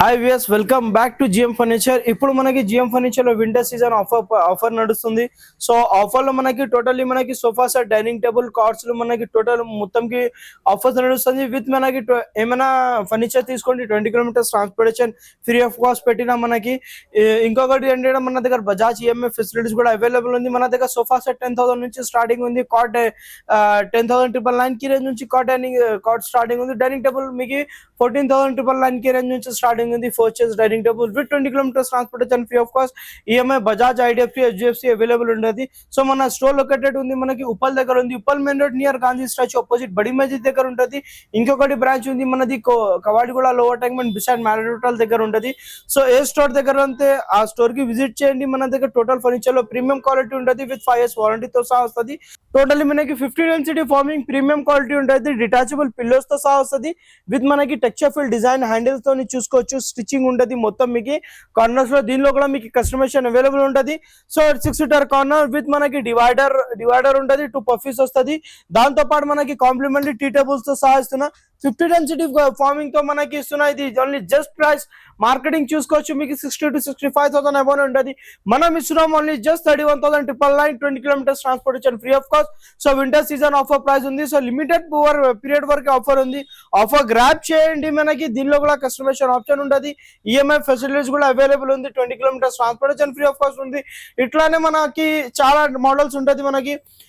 Hi viewers, welcome back to GM furniture. ఇప్పుడు మనకి GM furniture లో వింటర్ సీజన్ ఆఫర్ నడుస్తుంది. సో ఆఫర్ లో మనకి టోటల్లీ మనకి sofa set, dining table, cards మనకి టోటల్ మొత్తంకి ఆఫర్స్ నడుస్తుంది. విత్ మనకి ఏమైనా ఫర్నిచర్ తీసుకోండి 20 kilometres transportation free of cost పెట్టినా మనకి. ఇంకొకటి ఏంటంటే మన దగ్గర బజాజ్ ఈఎంఐ ఫెసిలిటీస్ కూడా అవైలబుల్ ఉంది. మన దగ్గర సోఫా సెట్ 10,000 నుంచి స్టార్టింగ్ ఉంది. కార్డ్ 10,999 కి రేంజ్ నుంచి కార్డ్ స్టార్టింగ్ ఉంది. డైనింగ్ టేబుల్ మీకు 14,999 కి రేంజ్ నుంచి స్టార్టింగ్ ఉంది. 4 chairs dining table with 20 kilometres transportation free of cost. EMI Bajaj, IDFC, HDFC available ఉండేది. సో మన స్టోర్ లొకేటెడ్ ఉంది మనకి ఉప్పల్ దగ్గర ఉంది. Uppal main road near Gandhi statue opposite బడి మస్జిద్ దగ్గర ఉంటుంది. ఇంకొకటి బ్రాంచ్ ఉంది మనది Kavadiguda lower tank bund beside marriage hotel దగ్గర ఉంటుంది. సో ఏ స్టోర్ దగ్గర అంతే ఆ స్టోర్ కి విజిట్ చేయండి. మన దగ్గర టోటల్ ఫర్నిచర్ లో ప్రీమియం క్వాలిటీ ఉంటుంది విత్ 5 years వారంటీతో సహా వస్తుంది. టోటల్లీ మనకి 50 డెన్సిటీ ఫార్మింగ్ ప్రీమియం క్వాలిటీ ఉంటుంది. డిటాచబుల్ పిల్లోస్ తో సహా వస్తుంది. విత్ మనకి టెక్స్చర్ ఫిల్ డిజైన్ హ్యాండిల్స్ తోని చూసుకోవచ్చు. స్టిచ్చింగ్ ఉంటుంది మొత్తం మీకు కార్నర్స్ లో. దీనిలో కూడా మీకు కస్టమైజేషన్ అవైలబుల్ ఉంటుంది. సో 6 seater కార్నర్ విత్ మనకి డివైడర్ ఉంటుంది. 2 పఫీస్ వస్తుంది. దాంతో పాటు మనకి కాంప్లిమెంటరీ టీ టేబుల్స్ తో సహా ఇస్తున్నా. 50 డెన్సిటీ ఫార్మింగ్ తో మనకి ఇస్తున్నా. ఇది ఓన్లీ జస్ట్ ప్రైస్. మార్కెటింగ్ చూసుకోవచ్చు మీకు 60 to 65,000 అబౌవ్ ఉంటుంది. మనం ఇస్తున్నాం only just 31,999, 20 kilometres transportation free of cost. So winter season offer price ఉంది. సో లిమిటెడ్ పీరియడ్ వరకు ఆఫర్ ఉంది. ఆఫర్ గ్రాప్ చేయండి. మనకి దీనిలో కూడా కస్టమైజేషన్ ఆప్షన్ ఉంటుంది. ఈఎంఐ ఫెసిలిటీస్ కూడా అవైలబుల్ ఉంది. 20 kilometres transportation free of cost ఉంది. ఇట్లానే మనకి చాలా మోడల్స్ ఉంటుంది. మనకి